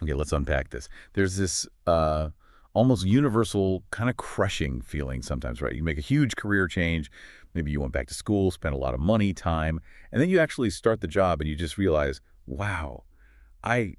Okay, let's unpack this. There's this almost universal kind of crushing feeling sometimes, right? You make a huge career change. Maybe you went back to school, spent a lot of money, time, and then you actually start the job and you just realize, wow, I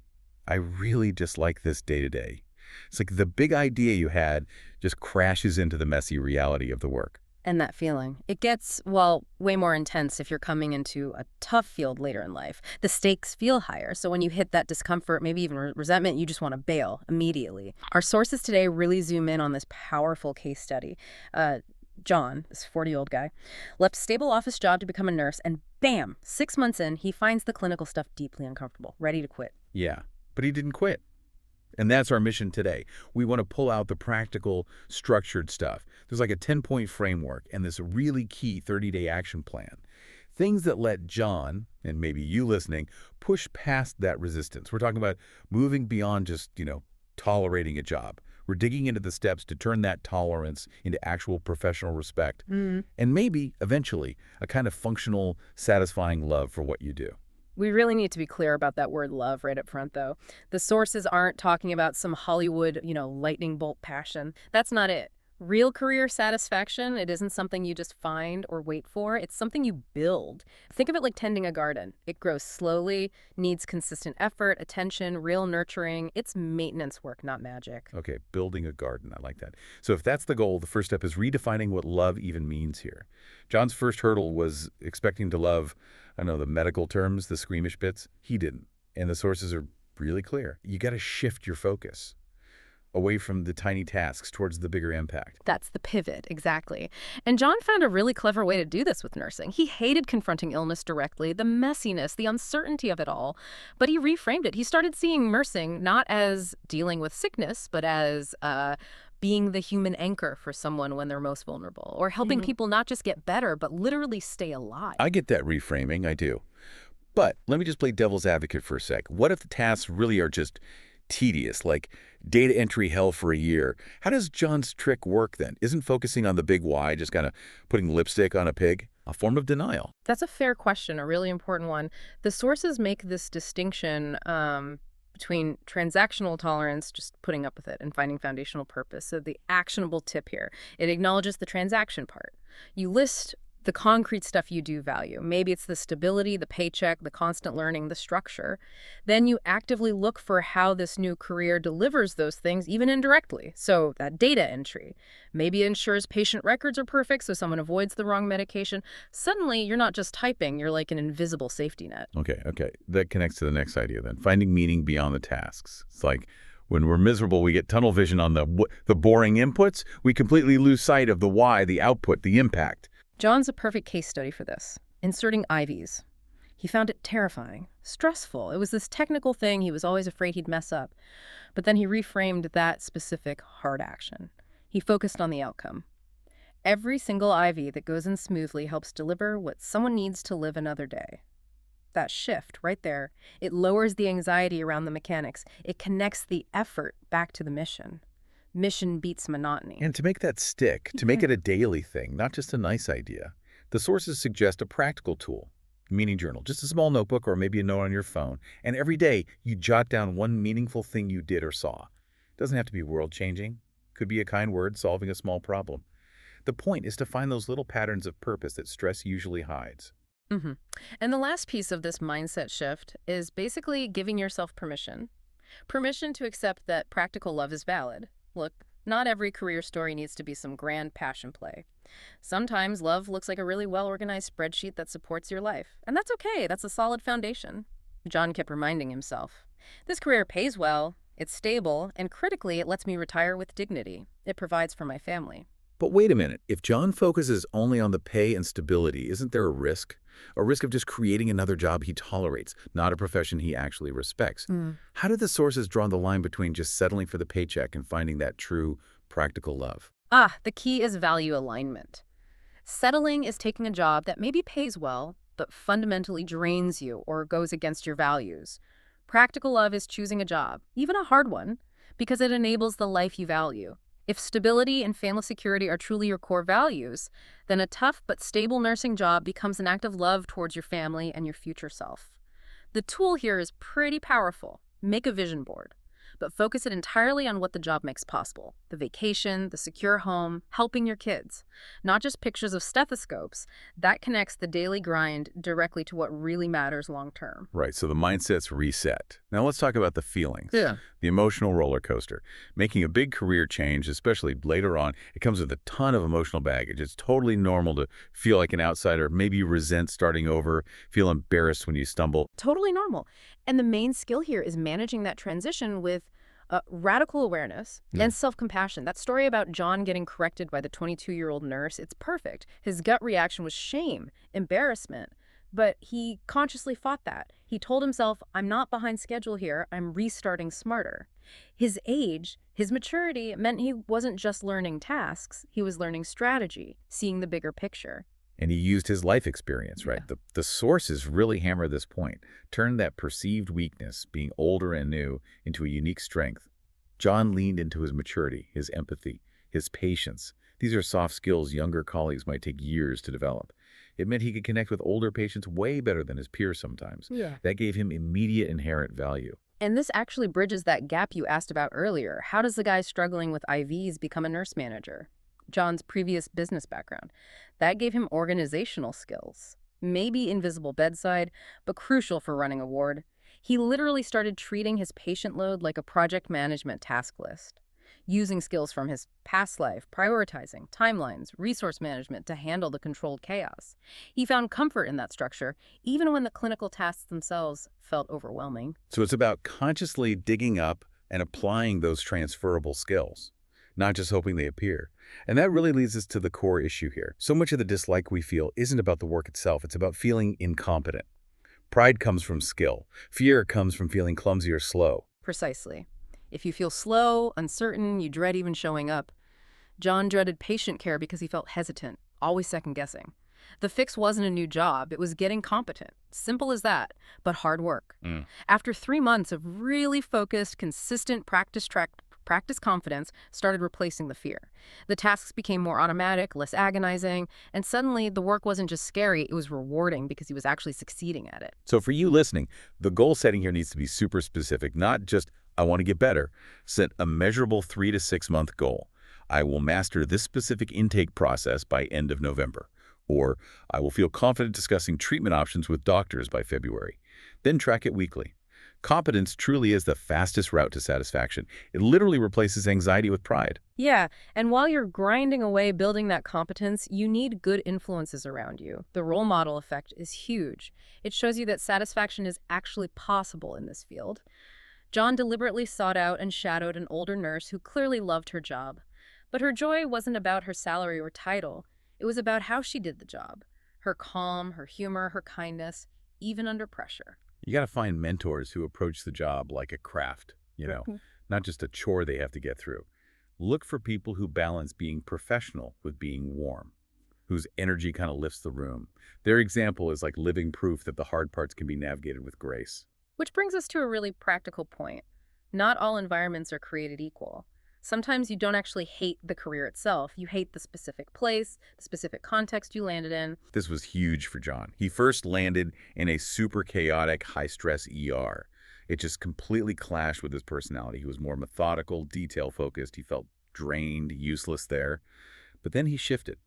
I really dislike this day to day. It's like the big idea you had just crashes into the messy reality of the work. And that feeling. It gets, well, way more intense if you're coming into a tough field later in life. The stakes feel higher, so when you hit that discomfort, maybe even resentment, you just want to bail immediately. Our sources today really zoom in on this powerful case study. Uh, John, this 40-year-old guy, left a stable office job to become a nurse, and bam, 6 months in, he finds the clinical stuff deeply uncomfortable, ready to quit. Yeah, but he didn't quit. And that's our mission today. We want to pull out the practical, structured stuff. There's like a 10-point framework and this really key 30-day action plan. Things that let John, and maybe you listening, push past that resistance. We're talking about moving beyond just, tolerating a job. We're digging into the steps to turn that tolerance into actual professional respect. And maybe, eventually, a kind of functional, satisfying love for what you do. We really need to be clear about that word love right up front, though. The sources aren't talking about some Hollywood, lightning bolt passion. That's not it. Real career satisfaction, it isn't something you just find or wait for. It's something you build. Think of it like tending a garden. It grows slowly, needs consistent effort, attention, real nurturing. It's maintenance work, not magic. Okay, building a garden. I like that. So if that's the goal, the first step is redefining what love even means here. John's first hurdle was expecting to love, I know the medical terms, the squeamish bits. He didn't. And the sources are really clear. You got to shift your focus away from the tiny tasks towards the bigger impact. That's the pivot, exactly. And John found a really clever way to do this with nursing. He hated confronting illness directly, the messiness, the uncertainty of it all, but he reframed it. He started seeing nursing not as dealing with sickness, but as being the human anchor for someone when they're most vulnerable, or helping people not just get better, but literally stay alive. I get that reframing, I do. But let me just play devil's advocate for a sec. What if the tasks really are just tedious, like data entry hell for a year? How does John's trick work then? Isn't focusing on the big why just kind of putting lipstick on a pig a form of denial? That's a fair question, a really important one. The sources make this distinction between transactional tolerance, just putting up with it, and finding foundational purpose. So the actionable tip here, it acknowledges the transaction part. You list the concrete stuff you do value. Maybe it's the stability, the paycheck, the constant learning, the structure. Then you actively look for how this new career delivers those things, even indirectly. So that data entry. Maybe it ensures patient records are perfect so someone avoids the wrong medication. Suddenly, you're not just typing, you're like an invisible safety net. Okay. That connects to the next idea then. Finding meaning beyond the tasks. It's like when we're miserable, we get tunnel vision on the boring inputs. We completely lose sight of the why, the output, the impact. John's a perfect case study for this. Inserting IVs. He found it terrifying, stressful. It was this technical thing he was always afraid he'd mess up. But then he reframed that specific hard action. He focused on the outcome. Every single IV that goes in smoothly helps deliver what someone needs to live another day. That shift right there, it lowers the anxiety around the mechanics. It connects the effort back to the mission. Mission beats monotony. And to make that stick, to make it a daily thing, not just a nice idea, the sources suggest a practical tool, meaning journal, just a small notebook or maybe a note on your phone. And every day you jot down one meaningful thing you did or saw. It doesn't have to be world-changing. Could be a kind word solving a small problem. The point is to find those little patterns of purpose that stress usually hides. And the last piece of this mindset shift is basically giving yourself permission. Permission to accept that practical love is valid. Look, not every career story needs to be some grand passion play. Sometimes love looks like a really well-organized spreadsheet that supports your life. And that's okay. That's a solid foundation. John kept reminding himself, this career pays well, it's stable, and critically, it lets me retire with dignity. It provides for my family. But wait a minute, if John focuses only on the pay and stability, isn't there a risk? A risk of just creating another job he tolerates, not a profession he actually respects. How do the sources draw the line between just settling for the paycheck and finding that true, practical love? The key is value alignment. Settling is taking a job that maybe pays well, but fundamentally drains you or goes against your values. Practical love is choosing a job, even a hard one, because it enables the life you value. If stability and family security are truly your core values, then a tough but stable nursing job becomes an act of love towards your family and your future self. The tool here is pretty powerful. Make a vision board. but focus it entirely on what the job makes possible: the vacation, the secure home, helping your kids. Not just pictures of stethoscopes. That connects the daily grind directly to what really matters long term. Right, so the mindset's reset. Now let's talk about the feelings. Yeah. The emotional roller coaster. Making a big career change, especially later on, it comes with a ton of emotional baggage. It's totally normal to feel like an outsider, maybe resent starting over, feel embarrassed when you stumble. Totally normal. And the main skill here is managing that transition with radical awareness Yeah. and self-compassion. That story about John getting corrected by the 22-year-old nurse, it's perfect. His gut reaction was shame, embarrassment, but he consciously fought that. He told himself, I'm not behind schedule here, I'm restarting smarter. His age, his maturity meant he wasn't just learning tasks, he was learning strategy, seeing the bigger picture. And he used his life experience, right? Yeah. The sources really hammer this point, turn that perceived weakness, being older and new, into a unique strength. John leaned into his maturity, his empathy, his patience. These are soft skills younger colleagues might take years to develop. It meant he could connect with older patients way better than his peers sometimes. Yeah. That gave him immediate inherent value. And this actually bridges that gap you asked about earlier. How does the guy struggling with IVs become a nurse manager? John's previous business background. That gave him organizational skills. Maybe invisible bedside, but crucial for running a ward. He literally started treating his patient load like a project management task list, using skills from his past life, prioritizing, timelines, resource management to handle the controlled chaos. He found comfort in that structure, even when the clinical tasks themselves felt overwhelming. So it's about consciously digging up and applying those transferable skills, not just hoping they appear. And that really leads us to the core issue here. So much of the dislike we feel isn't about the work itself, it's about feeling incompetent. Pride comes from skill. Fear comes from feeling clumsy or slow. Precisely. If you feel slow, uncertain, you dread even showing up. John dreaded patient care because he felt hesitant, always second-guessing. The fix wasn't a new job, it was getting competent. Simple as that, but hard work. Mm. After 3 months of really focused, consistent practice confidence started replacing the fear. The tasks became more automatic, less agonizing, and suddenly the work wasn't just scary, it was rewarding because he was actually succeeding at it. So for you listening, the goal setting here needs to be super specific, not just, I want to get better. Set a measurable 3 to 6 month goal. I will master this specific intake process by end of November. Or I will feel confident discussing treatment options with doctors by February. Then track it weekly. Competence truly is the fastest route to satisfaction. It literally replaces anxiety with pride. Yeah, and while you're grinding away building that competence, you need good influences around you. The role model effect is huge. It shows you that satisfaction is actually possible in this field. John deliberately sought out and shadowed an older nurse who clearly loved her job. But her joy wasn't about her salary or title. It was about how she did the job. Her calm, her humor, her kindness, even under pressure. You got to find mentors who approach the job like a craft, not just a chore they have to get through. Look for people who balance being professional with being warm, whose energy kind of lifts the room. Their example is like living proof that the hard parts can be navigated with grace. Which brings us to a really practical point. Not all environments are created equal. Sometimes you don't actually hate the career itself. You hate the specific place, the specific context you landed in. This was huge for John. He first landed in a super chaotic, high-stress ER. It just completely clashed with his personality. He was more methodical, detail-focused. He felt drained, useless there. But then he shifted.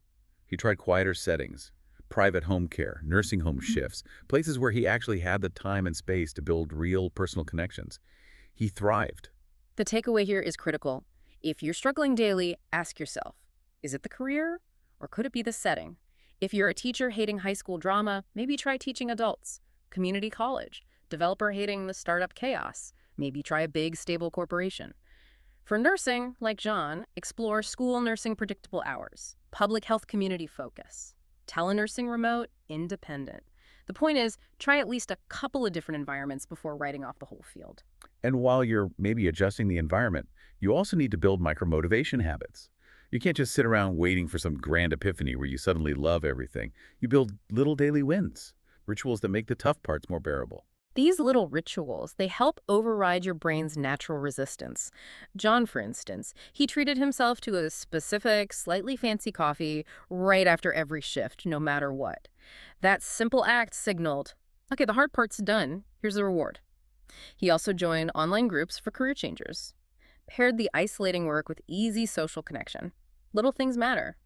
He tried quieter settings, private home care, nursing home shifts, places where he actually had the time and space to build real personal connections. He thrived. The takeaway here is critical. If you're struggling daily, ask yourself, is it the career or could it be the setting? If you're a teacher hating high school drama, maybe try teaching adults. Community college. Developer hating the startup chaos. Maybe try a big, stable corporation. For nursing, like John, explore school nursing predictable hours. Public health community focus. Telenursing remote, independent. The point is, try at least a couple of different environments before writing off the whole field. And while you're maybe adjusting the environment, you also need to build micro-motivation habits. You can't just sit around waiting for some grand epiphany where you suddenly love everything. You build little daily wins, rituals that make the tough parts more bearable. These little rituals, they help override your brain's natural resistance. John, for instance, he treated himself to a specific, slightly fancy coffee right after every shift, no matter what. That simple act signaled, okay, the hard part's done, here's the reward. He also joined online groups for career changers, paired the isolating work with easy social connection. Little things matter.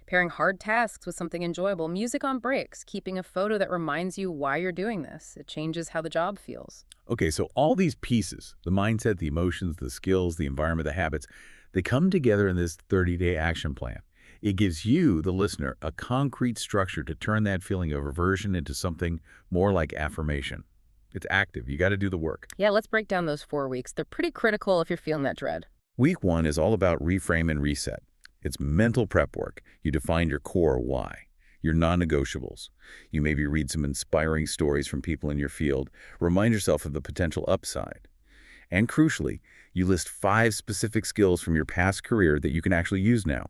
Pairing hard tasks with something enjoyable, music on breaks, keeping a photo that reminds you why you're doing this. It changes how the job feels. Okay, so all these pieces, the mindset, the emotions, the skills, the environment, the habits, they come together in this 30-day action plan. It gives you, the listener, a concrete structure to turn that feeling of aversion into something more like affirmation. It's active. You got to do the work. Yeah, let's break down those 4 weeks. They're pretty critical if you're feeling that dread. Week 1 is all about reframe and reset. It's mental prep work. You define your core why, your non-negotiables. You maybe read some inspiring stories from people in your field. Remind yourself of the potential upside. And crucially, you list 5 specific skills from your past career that you can actually use now.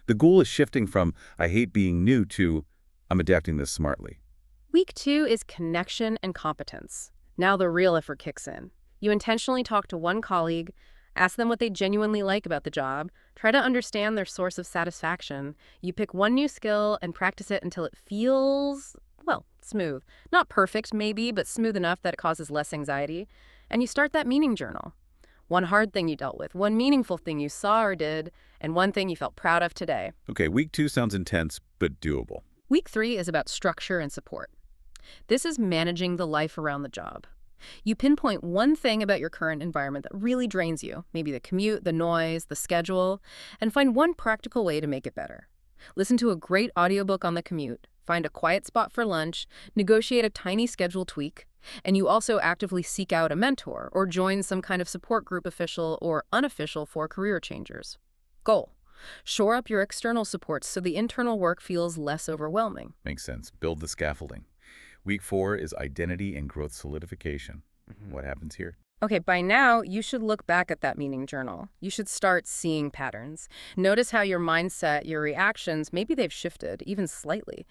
The goal is shifting from, I hate being new, to, I'm adapting this smartly. Week 2 is connection and competence. Now the real effort kicks in. You intentionally talk to one colleague, ask them what they genuinely like about the job, try to understand their source of satisfaction. You pick one new skill and practice it until it feels, well, smooth. Not perfect, maybe, but smooth enough that it causes less anxiety. And you start that meaning journal. One hard thing you dealt with, one meaningful thing you saw or did, and one thing you felt proud of today. Okay, week 2 sounds intense, but doable. Week 3 is about structure and support. This is managing the life around the job. You pinpoint one thing about your current environment that really drains you, maybe the commute, the noise, the schedule, and find one practical way to make it better. Listen to a great audiobook on the commute, find a quiet spot for lunch, negotiate a tiny schedule tweak, and you also actively seek out a mentor or join some kind of support group, official or unofficial, for career changers. Goal: shore up your external supports so the internal work feels less overwhelming. Makes sense. Build the scaffolding. Week 4 is identity and growth solidification. What happens here? Okay, by now, you should look back at that meaning journal. You should start seeing patterns. Notice how your mindset, your reactions, maybe they've shifted, even slightly.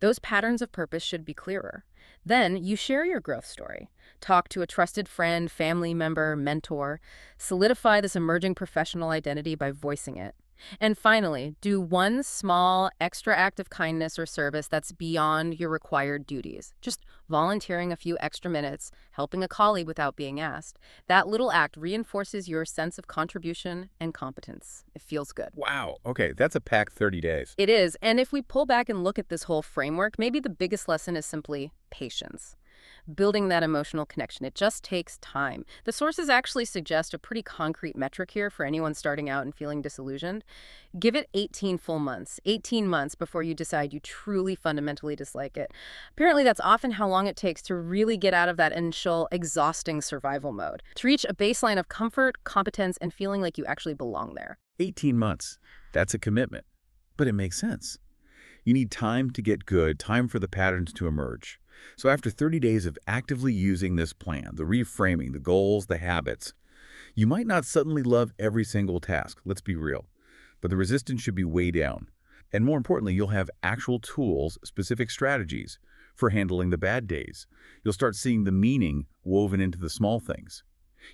Those patterns of purpose should be clearer. Then you share your growth story. Talk to a trusted friend, family member, mentor. Solidify this emerging professional identity by voicing it. And finally, do one small extra act of kindness or service that's beyond your required duties. Just volunteering a few extra minutes, helping a colleague without being asked. That little act reinforces your sense of contribution and competence. It feels good. Wow. Okay, that's a packed 30 days. It is. And if we pull back and look at this whole framework, maybe the biggest lesson is simply patience. Building that emotional connection. It just takes time. The sources actually suggest a pretty concrete metric here for anyone starting out and feeling disillusioned. Give it 18 full months, 18 months before you decide you truly fundamentally dislike it. Apparently, that's often how long it takes to really get out of that initial exhausting survival mode, to reach a baseline of comfort, competence, and feeling like you actually belong there. 18 months. That's a commitment. But it makes sense. You need time to get good, time for the patterns to emerge. So after 30 days of actively using this plan, the reframing, the goals, the habits, you might not suddenly love every single task, let's be real, but the resistance should be way down. And more importantly, you'll have actual tools, specific strategies for handling the bad days. You'll start seeing the meaning woven into the small things.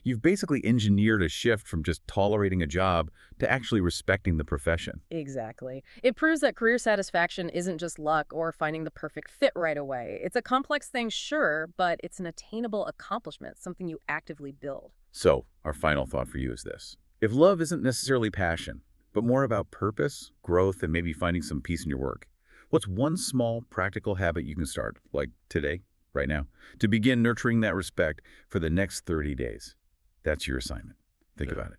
You've basically engineered a shift from just tolerating a job to actually respecting the profession. Exactly. It proves that career satisfaction isn't just luck or finding the perfect fit right away. It's a complex thing, sure, but it's an attainable accomplishment, something you actively build. So, our final thought for you is this. If love isn't necessarily passion, but more about purpose, growth, and maybe finding some peace in your work, what's one small, practical habit you can start, like today, right now, to begin nurturing that respect for the next 30 days? That's your assignment. Think about it.